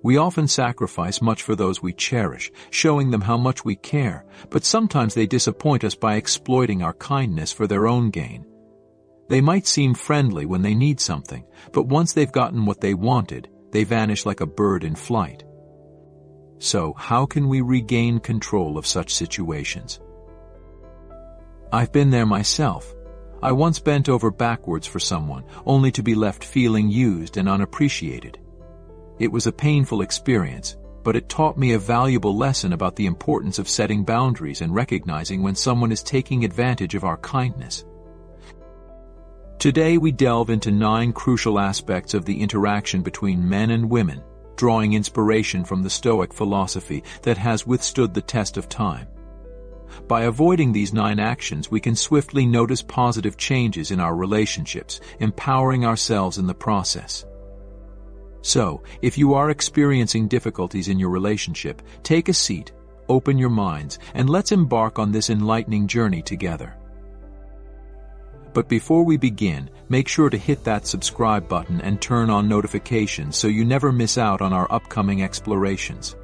We often sacrifice much for those we cherish, showing them how much we care, but sometimes they disappoint us by exploiting our kindness for their own gain. They might seem friendly when they need something, but once they've gotten what they wanted, they vanish like a bird in flight. So, how can we regain control of such situations? I've been there myself. I once bent over backwards for someone, only to be left feeling used and unappreciated. It was a painful experience, but it taught me a valuable lesson about the importance of setting boundaries and recognizing when someone is taking advantage of our kindness. Today we delve into 9 crucial aspects of the interaction between men and women, drawing inspiration from the Stoic philosophy that has withstood the test of time. By avoiding these 9 actions, we can swiftly notice positive changes in our relationships, empowering ourselves in the process. So, if you are experiencing difficulties in your relationship, take a seat, open your minds, and let's embark on this enlightening journey together. But before we begin, make sure to hit that subscribe button and turn on notifications so you never miss out on our upcoming explorations.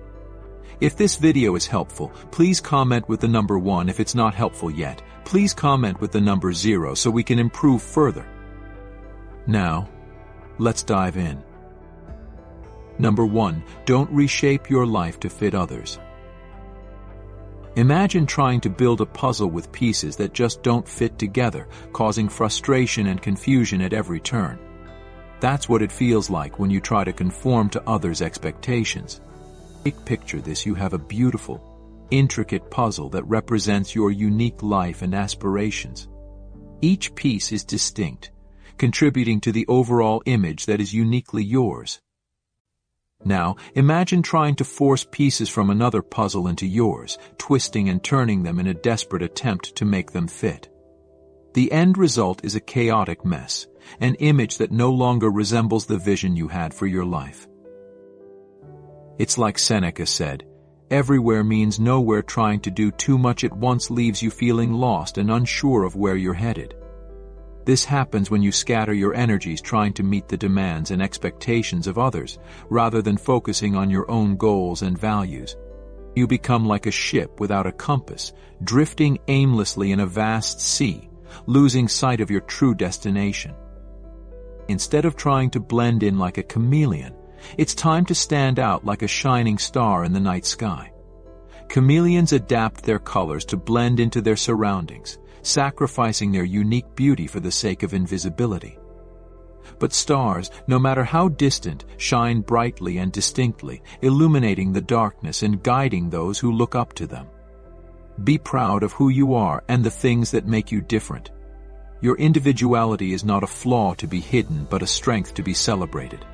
If this video is helpful, please comment with the number 1. If it's not helpful yet, please comment with the number 0 so we can improve further. Now, let's dive in. Number 1. Don't reshape your life to fit others. Imagine trying to build a puzzle with pieces that just don't fit together, causing frustration and confusion at every turn. That's what it feels like when you try to conform to others' expectations. Picture this: you have a beautiful, intricate puzzle that represents your unique life and aspirations. Each piece is distinct, contributing to the overall image that is uniquely yours. Now, imagine trying to force pieces from another puzzle into yours, twisting and turning them in a desperate attempt to make them fit. The end result is a chaotic mess, an image that no longer resembles the vision you had for your life. It's like Seneca said, "Everywhere means nowhere. Trying to do too much at once leaves you feeling lost and unsure of where you're headed." This happens when you scatter your energies trying to meet the demands and expectations of others, rather than focusing on your own goals and values. You become like a ship without a compass, drifting aimlessly in a vast sea, losing sight of your true destination. Instead of trying to blend in like a chameleon, it's time to stand out like a shining star in the night sky. Chameleons adapt their colors to blend into their surroundings, sacrificing their unique beauty for the sake of invisibility. But stars, no matter how distant, shine brightly and distinctly, illuminating the darkness and guiding those who look up to them. Be proud of who you are and the things that make you different. Your individuality is not a flaw to be hidden, but a strength to be celebrated.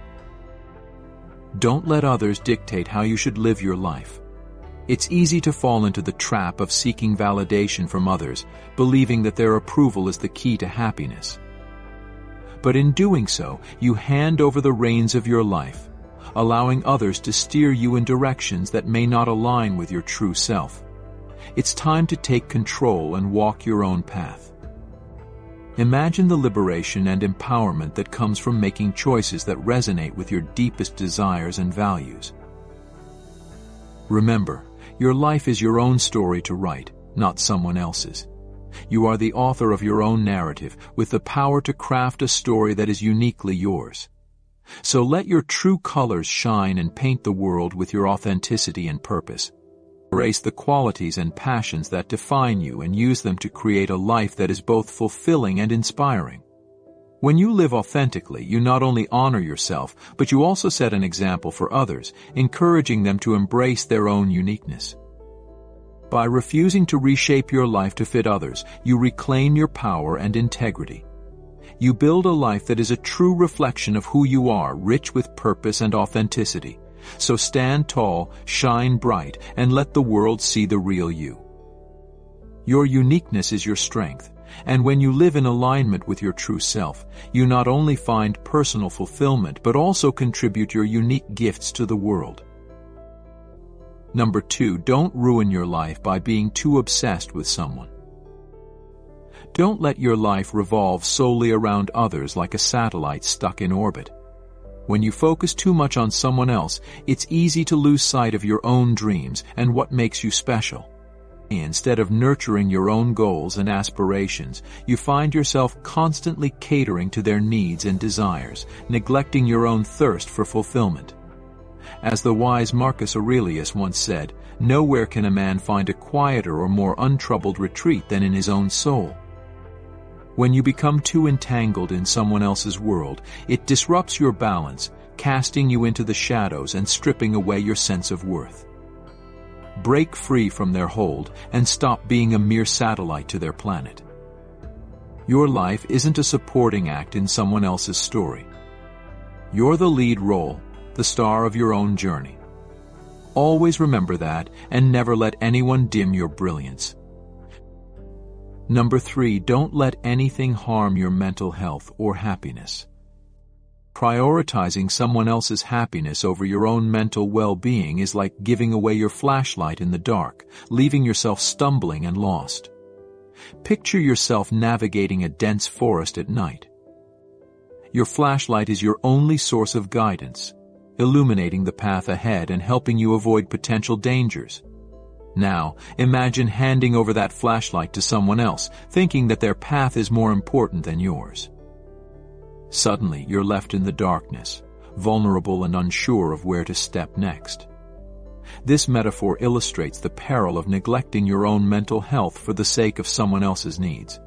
Don't let others dictate how you should live your life. It's easy to fall into the trap of seeking validation from others, believing that their approval is the key to happiness. But in doing so, you hand over the reins of your life, allowing others to steer you in directions that may not align with your true self. It's time to take control and walk your own path. Imagine the liberation and empowerment that comes from making choices that resonate with your deepest desires and values. Remember, your life is your own story to write, not someone else's. You are the author of your own narrative, with the power to craft a story that is uniquely yours. So let your true colors shine and paint the world with your authenticity and purpose. Embrace the qualities and passions that define you and use them to create a life that is both fulfilling and inspiring. When you live authentically, you not only honor yourself, but you also set an example for others, encouraging them to embrace their own uniqueness. By refusing to reshape your life to fit others, you reclaim your power and integrity. You build a life that is a true reflection of who you are, rich with purpose and authenticity. So stand tall, shine bright, and let the world see the real you. Your uniqueness is your strength, and when you live in alignment with your true self, you not only find personal fulfillment but also contribute your unique gifts to the world. Number 2, don't ruin your life by being too obsessed with someone. Don't let your life revolve solely around others like a satellite stuck in orbit. When you focus too much on someone else, it's easy to lose sight of your own dreams and what makes you special. Instead of nurturing your own goals and aspirations, you find yourself constantly catering to their needs and desires, neglecting your own thirst for fulfillment. As the wise Marcus Aurelius once said, "Nowhere can a man find a quieter or more untroubled retreat than in his own soul." When you become too entangled in someone else's world, it disrupts your balance, casting you into the shadows and stripping away your sense of worth. Break free from their hold and stop being a mere satellite to their planet. Your life isn't a supporting act in someone else's story. You're the lead role, the star of your own journey. Always remember that and never let anyone dim your brilliance. Number 3, don't let anything harm your mental health or happiness. Prioritizing someone else's happiness over your own mental well-being is like giving away your flashlight in the dark, leaving yourself stumbling and lost. Picture yourself navigating a dense forest at night. Your flashlight is your only source of guidance, illuminating the path ahead and helping you avoid potential dangers. Now, imagine handing over that flashlight to someone else, thinking that their path is more important than yours. Suddenly, you're left in the darkness, vulnerable and unsure of where to step next. This metaphor illustrates the peril of neglecting your own mental health for the sake of someone else's needs.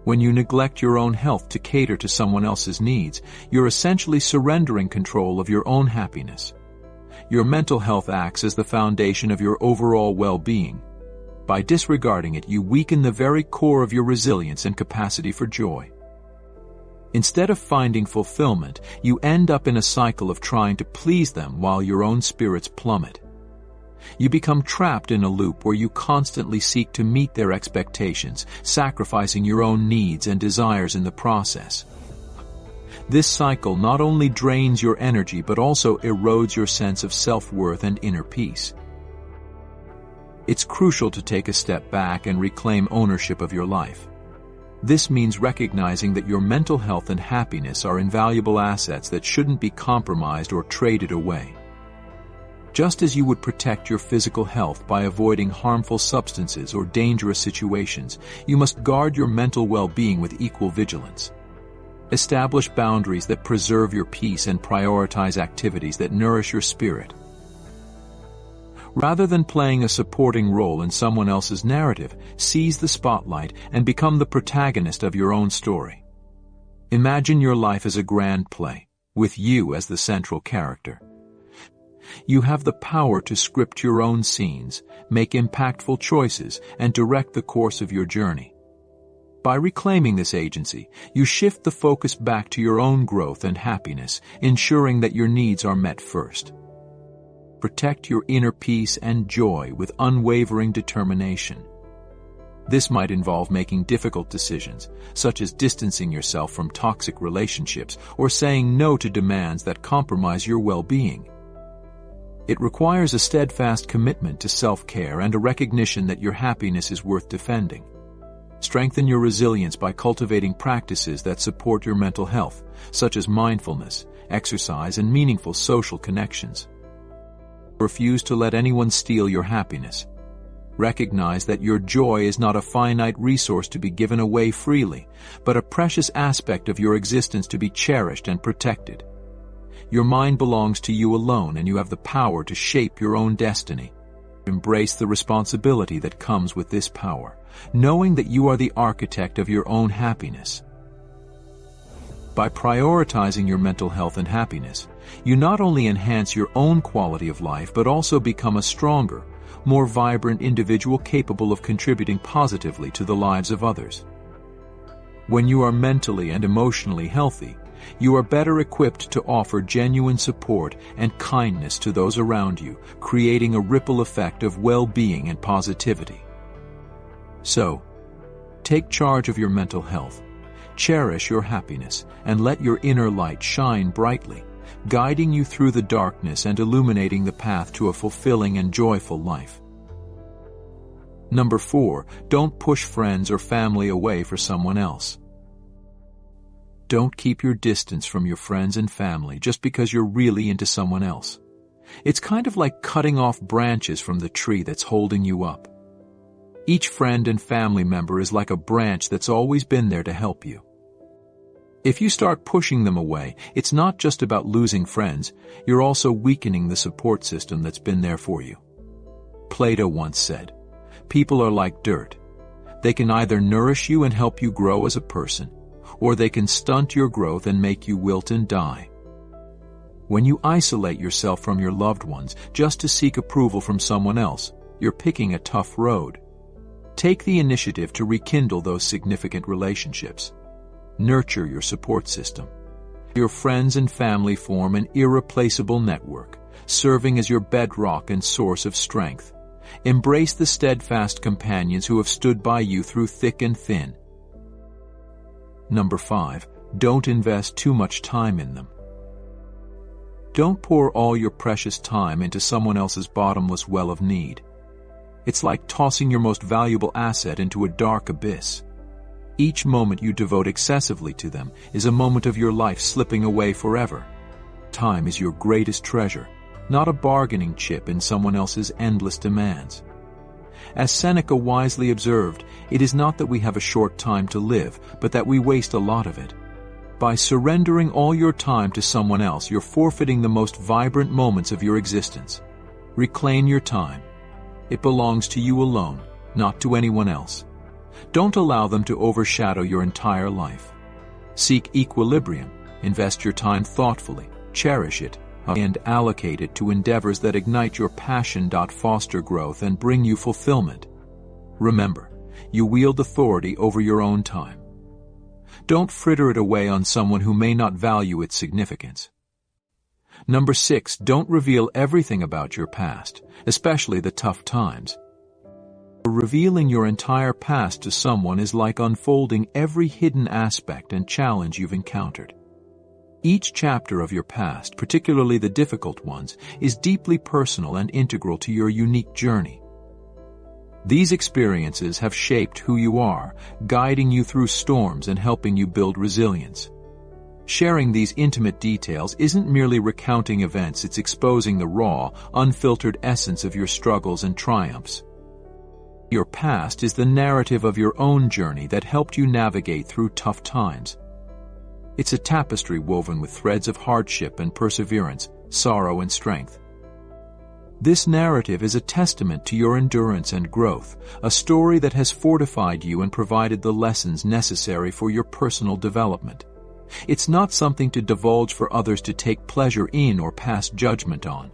When you neglect your own health to cater to someone else's needs, you're essentially surrendering control of your own happiness. Your mental health acts as the foundation of your overall well-being. By disregarding it, you weaken the very core of your resilience and capacity for joy. Instead of finding fulfillment, you end up in a cycle of trying to please them while your own spirits plummet. You become trapped in a loop where you constantly seek to meet their expectations, sacrificing your own needs and desires in the process. This cycle not only drains your energy but also erodes your sense of self-worth and inner peace. It's crucial to take a step back and reclaim ownership of your life. This means recognizing that your mental health and happiness are invaluable assets that shouldn't be compromised or traded away. Just as you would protect your physical health by avoiding harmful substances or dangerous situations, you must guard your mental well-being with equal vigilance. Establish boundaries that preserve your peace and prioritize activities that nourish your spirit. Rather than playing a supporting role in someone else's narrative, seize the spotlight and become the protagonist of your own story. Imagine your life as a grand play, with you as the central character. You have the power to script your own scenes, make impactful choices, and direct the course of your journey. By reclaiming this agency, you shift the focus back to your own growth and happiness, ensuring that your needs are met first. Protect your inner peace and joy with unwavering determination. This might involve making difficult decisions, such as distancing yourself from toxic relationships or saying no to demands that compromise your well-being. It requires a steadfast commitment to self-care and a recognition that your happiness is worth defending. Strengthen your resilience by cultivating practices that support your mental health, such as mindfulness, exercise, and meaningful social connections. Refuse to let anyone steal your happiness. Recognize that your joy is not a finite resource to be given away freely, but a precious aspect of your existence to be cherished and protected. Your mind belongs to you alone, and you have the power to shape your own destiny. Embrace the responsibility that comes with this power, knowing that you are the architect of your own happiness. By prioritizing your mental health and happiness, you not only enhance your own quality of life but also become a stronger, more vibrant individual capable of contributing positively to the lives of others. When you are mentally and emotionally healthy, you are better equipped to offer genuine support and kindness to those around you, creating a ripple effect of well-being and positivity. So, take charge of your mental health, cherish your happiness, and let your inner light shine brightly, guiding you through the darkness and illuminating the path to a fulfilling and joyful life. Number 4, don't push friends or family away for someone else. Don't keep your distance from your friends and family just because you're really into someone else. It's kind of like cutting off branches from the tree that's holding you up. Each friend and family member is like a branch that's always been there to help you. If you start pushing them away, it's not just about losing friends, you're also weakening the support system that's been there for you. Plato once said, "People are like dirt. They can either nourish you and help you grow as a person, or they can stunt your growth and make you wilt and die." When you isolate yourself from your loved ones just to seek approval from someone else, you're picking a tough road. Take the initiative to rekindle those significant relationships. Nurture your support system. Your friends and family form an irreplaceable network, serving as your bedrock and source of strength. Embrace the steadfast companions who have stood by you through thick and thin. Number 5. Don't invest too much time in them. Don't pour all your precious time into someone else's bottomless well of need. It's like tossing your most valuable asset into a dark abyss. Each moment you devote excessively to them is a moment of your life slipping away forever. Time is your greatest treasure, not a bargaining chip in someone else's endless demands. As Seneca wisely observed, it is not that we have a short time to live, but that we waste a lot of it. By surrendering all your time to someone else, you're forfeiting the most vibrant moments of your existence. Reclaim your time. It belongs to you alone, not to anyone else. Don't allow them to overshadow your entire life. Seek equilibrium, invest your time thoughtfully, cherish it, and allocate it to endeavors that ignite your passion. Foster growth and bring you fulfillment. Remember, you wield authority over your own time. Don't fritter it away on someone who may not value its significance. Number 6. Don't reveal everything about your past, especially the tough times. Revealing your entire past to someone is like unfolding every hidden aspect and challenge you've encountered. Each chapter of your past, particularly the difficult ones, is deeply personal and integral to your unique journey. These experiences have shaped who you are, guiding you through storms and helping you build resilience. Sharing these intimate details isn't merely recounting events, it's exposing the raw, unfiltered essence of your struggles and triumphs. Your past is the narrative of your own journey that helped you navigate through tough times. It's a tapestry woven with threads of hardship and perseverance, sorrow and strength. This narrative is a testament to your endurance and growth, a story that has fortified you and provided the lessons necessary for your personal development. It's not something to divulge for others to take pleasure in or pass judgment on.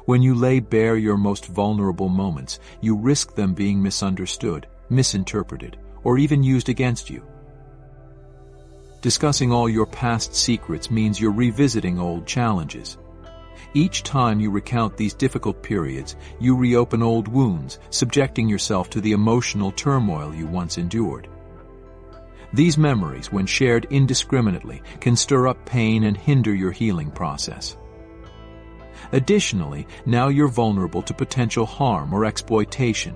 When you lay bare your most vulnerable moments, you risk them being misunderstood, misinterpreted, or even used against you. Discussing all your past secrets means you're revisiting old challenges. Each time you recount these difficult periods, you reopen old wounds, subjecting yourself to the emotional turmoil you once endured. These memories, when shared indiscriminately, can stir up pain and hinder your healing process. Additionally, now you're vulnerable to potential harm or exploitation.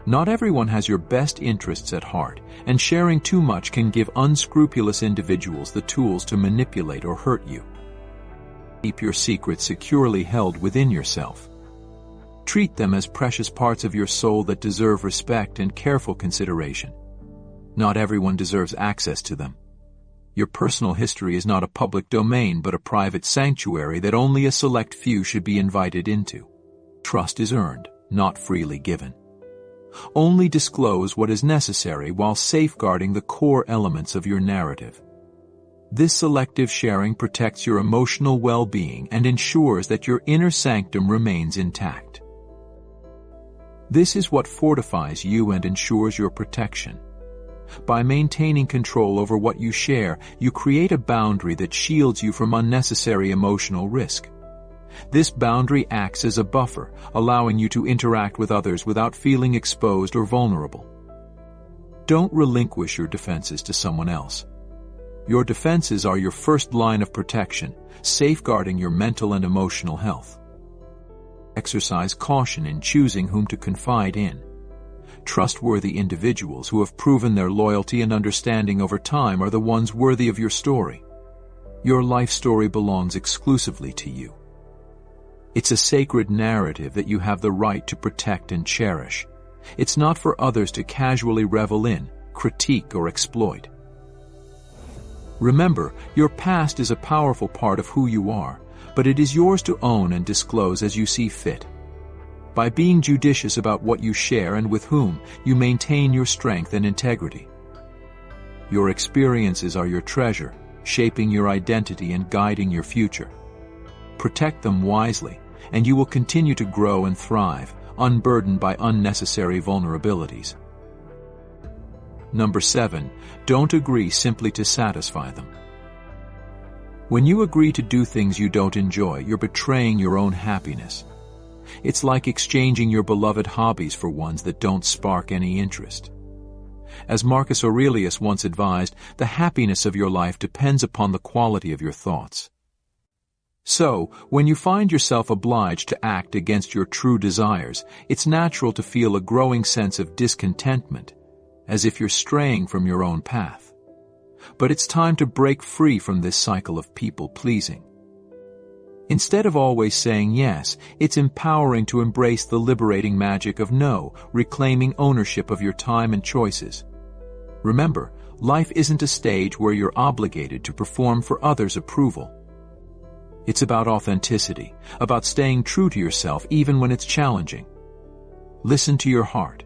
Not everyone has your best interests at heart, and sharing too much can give unscrupulous individuals the tools to manipulate or hurt you. Keep your secrets securely held within yourself. Treat them as precious parts of your soul that deserve respect and careful consideration. Not everyone deserves access to them. Your personal history is not a public domain but a private sanctuary that only a select few should be invited into. Trust is earned, not freely given. Only disclose what is necessary while safeguarding the core elements of your narrative. This selective sharing protects your emotional well-being and ensures that your inner sanctum remains intact. This is what fortifies you and ensures your protection. By maintaining control over what you share, you create a boundary that shields you from unnecessary emotional risk. This boundary acts as a buffer, allowing you to interact with others without feeling exposed or vulnerable. Don't relinquish your defenses to someone else. Your defenses are your first line of protection, safeguarding your mental and emotional health. Exercise caution in choosing whom to confide in. trustworthy individuals who have proven their loyalty and understanding over time are the ones worthy of your story. Your life story belongs exclusively to you. It's a sacred narrative that you have the right to protect and cherish. It's not for others to casually revel in, critique, or exploit. Remember, your past is a powerful part of who you are, but it is yours to own and disclose as you see fit. By being judicious about what you share and with whom, you maintain your strength and integrity. Your experiences are your treasure, shaping your identity and guiding your future. Protect them wisely, and you will continue to grow and thrive, unburdened by unnecessary vulnerabilities. Number 7, don't agree simply to satisfy them. When you agree to do things you don't enjoy, you're betraying your own happiness. It's like exchanging your beloved hobbies for ones that don't spark any interest. As Marcus Aurelius once advised, the happiness of your life depends upon the quality of your thoughts. So, when you find yourself obliged to act against your true desires, it's natural to feel a growing sense of discontentment, as if you're straying from your own path. But it's time to break free from this cycle of people-pleasing. Instead of always saying yes, it's empowering to embrace the liberating magic of no, reclaiming ownership of your time and choices. Remember, life isn't a stage where you're obligated to perform for others' approval. It's about authenticity, about staying true to yourself even when it's challenging. Listen to your heart.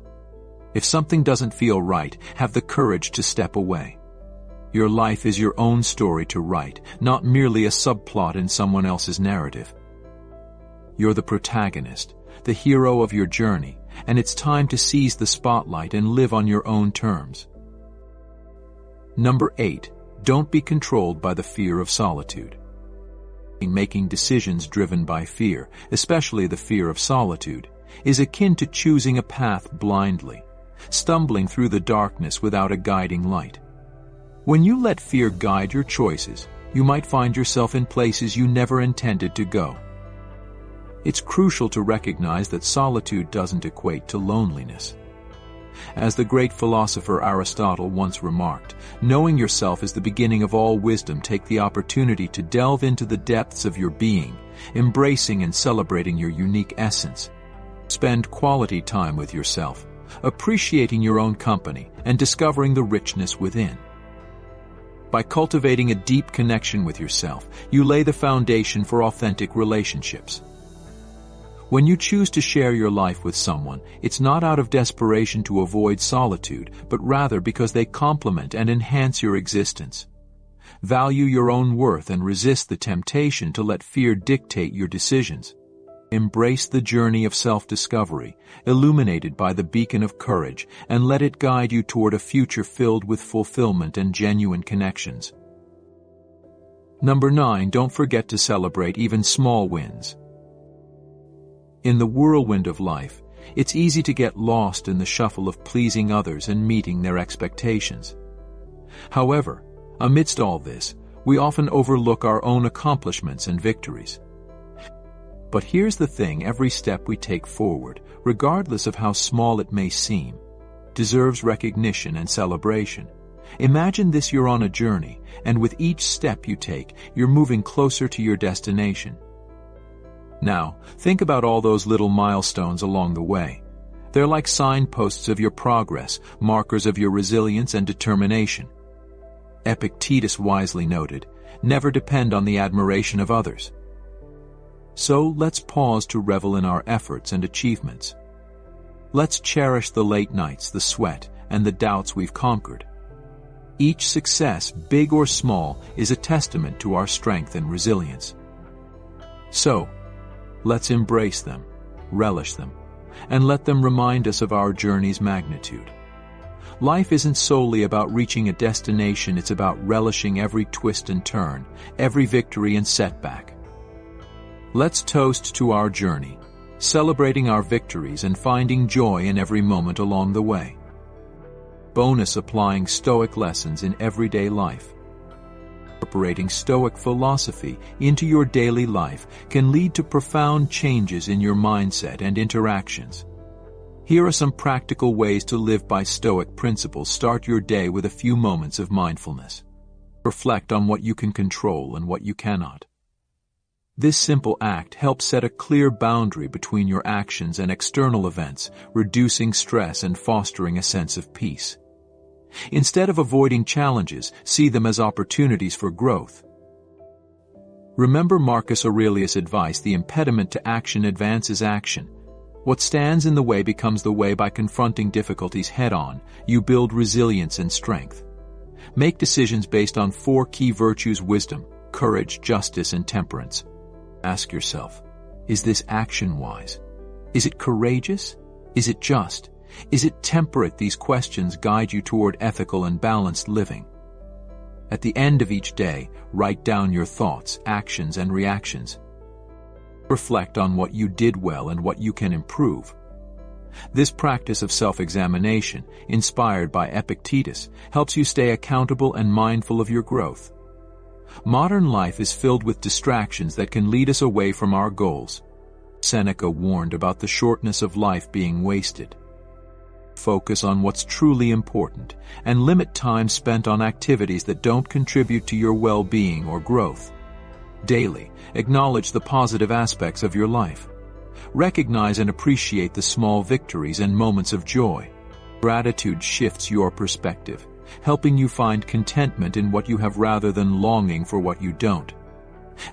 If something doesn't feel right, have the courage to step away. Your life is your own story to write, not merely a subplot in someone else's narrative. You're the protagonist, the hero of your journey, and it's time to seize the spotlight and live on your own terms. Number 8, don't be controlled by the fear of solitude. Making decisions driven by fear, especially the fear of solitude, is akin to choosing a path blindly, stumbling through the darkness without a guiding light. When you let fear guide your choices, you might find yourself in places you never intended to go. It's crucial to recognize that solitude doesn't equate to loneliness. As the great philosopher Aristotle once remarked, knowing yourself is the beginning of all wisdom. Take the opportunity to delve into the depths of your being, embracing and celebrating your unique essence. Spend quality time with yourself, appreciating your own company and discovering the richness within. By cultivating a deep connection with yourself, you lay the foundation for authentic relationships. When you choose to share your life with someone, it's not out of desperation to avoid solitude, but rather because they complement and enhance your existence. Value your own worth and resist the temptation to let fear dictate your decisions. Embrace the journey of self-discovery, illuminated by the beacon of courage, and let it guide you toward a future filled with fulfillment and genuine connections. Number 9, don't forget to celebrate even small wins. In the whirlwind of life, it's easy to get lost in the shuffle of pleasing others and meeting their expectations. However, amidst all this, we often overlook our own accomplishments and victories. But here's the thing, every step we take forward, regardless of how small it may seem, deserves recognition and celebration. Imagine this: you're on a journey, and with each step you take, you're moving closer to your destination. Now, think about all those little milestones along the way. They're like signposts of your progress, markers of your resilience and determination. Epictetus wisely noted, "Never depend on the admiration of others." So let's pause to revel in our efforts and achievements. Let's cherish the late nights, the sweat, and the doubts we've conquered. Each success, big or small, is a testament to our strength and resilience. So, let's embrace them, relish them, and let them remind us of our journey's magnitude. Life isn't solely about reaching a destination, it's about relishing every twist and turn, every victory and setback. Let's toast to our journey, celebrating our victories and finding joy in every moment along the way. Bonus: applying Stoic lessons in everyday life. Incorporating Stoic philosophy into your daily life can lead to profound changes in your mindset and interactions. Here are some practical ways to live by Stoic principles. Start your day with a few moments of mindfulness. Reflect on what you can control and what you cannot. This simple act helps set a clear boundary between your actions and external events, reducing stress and fostering a sense of peace. Instead of avoiding challenges, see them as opportunities for growth. Remember Marcus Aurelius' advice: the impediment to action advances action. What stands in the way becomes the way. By confronting difficulties head-on, you build resilience and strength. Make decisions based on 4 key virtues: wisdom, courage, justice, and temperance. Ask yourself, is this action wise? Is it courageous? Is it just? Is it temperate? These questions guide you toward ethical and balanced living. At the end of each day, write down your thoughts, actions, and reactions. Reflect on what you did well and what you can improve. This practice of self-examination, inspired by Epictetus, helps you stay accountable and mindful of your growth. Modern life is filled with distractions that can lead us away from our goals. Seneca warned about the shortness of life being wasted. Focus on what's truly important and limit time spent on activities that don't contribute to your well-being or growth. Daily, acknowledge the positive aspects of your life. Recognize and appreciate the small victories and moments of joy. Gratitude shifts your perspective, helping you find contentment in what you have rather than longing for what you don't.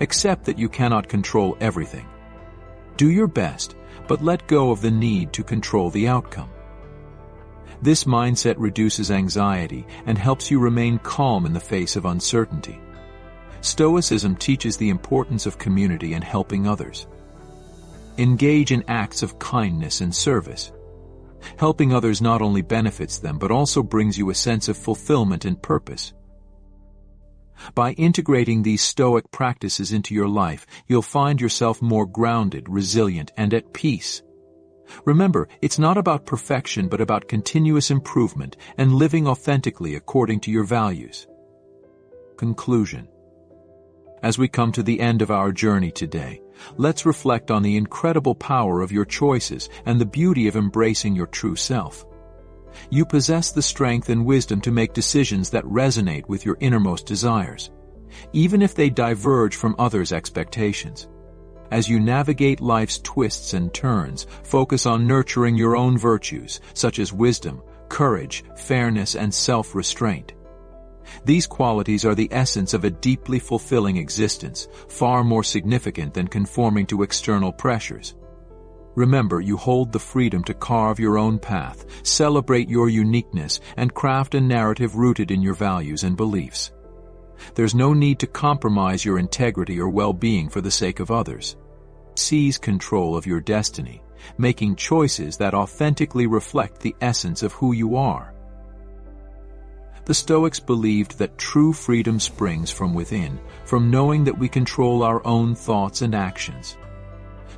Accept that you cannot control everything. Do your best, but let go of the need to control the outcome. This mindset reduces anxiety and helps you remain calm in the face of uncertainty. Stoicism teaches the importance of community and helping others. Engage in acts of kindness and service. Helping others not only benefits them but also brings you a sense of fulfillment and purpose. By integrating these Stoic practices into your life, you'll find yourself more grounded, resilient, and at peace. Remember, it's not about perfection but about continuous improvement and living authentically according to your values. Conclusion. As we come to the end of our journey today, let's reflect on the incredible power of your choices and the beauty of embracing your true self. You possess the strength and wisdom to make decisions that resonate with your innermost desires, even if they diverge from others' expectations. As you navigate life's twists and turns, focus on nurturing your own virtues, such as wisdom, courage, fairness, and self-restraint. These qualities are the essence of a deeply fulfilling existence, far more significant than conforming to external pressures. Remember, you hold the freedom to carve your own path, celebrate your uniqueness, and craft a narrative rooted in your values and beliefs. There's no need to compromise your integrity or well-being for the sake of others. Seize control of your destiny, making choices that authentically reflect the essence of who you are. The Stoics believed that true freedom springs from within, from knowing that we control our own thoughts and actions.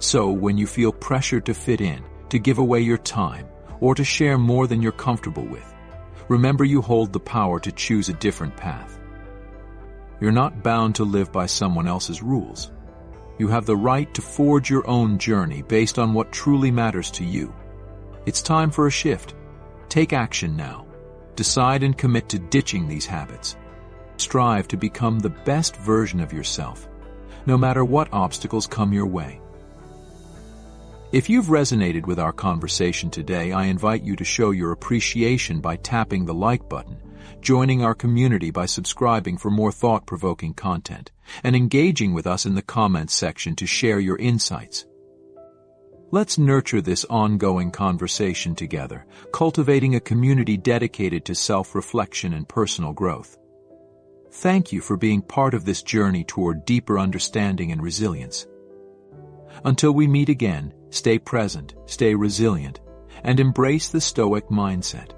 So, when you feel pressured to fit in, to give away your time, or to share more than you're comfortable with, remember you hold the power to choose a different path. You're not bound to live by someone else's rules. You have the right to forge your own journey based on what truly matters to you. It's time for a shift. Take action now. Decide and commit to ditching these habits. Strive to become the best version of yourself, no matter what obstacles come your way. If you've resonated with our conversation today, I invite you to show your appreciation by tapping the like button, joining our community by subscribing for more thought-provoking content, and engaging with us in the comments section to share your insights. Let's nurture this ongoing conversation together, cultivating a community dedicated to self-reflection and personal growth. Thank you for being part of this journey toward deeper understanding and resilience. Until we meet again, stay present, stay resilient, and embrace the Stoic mindset.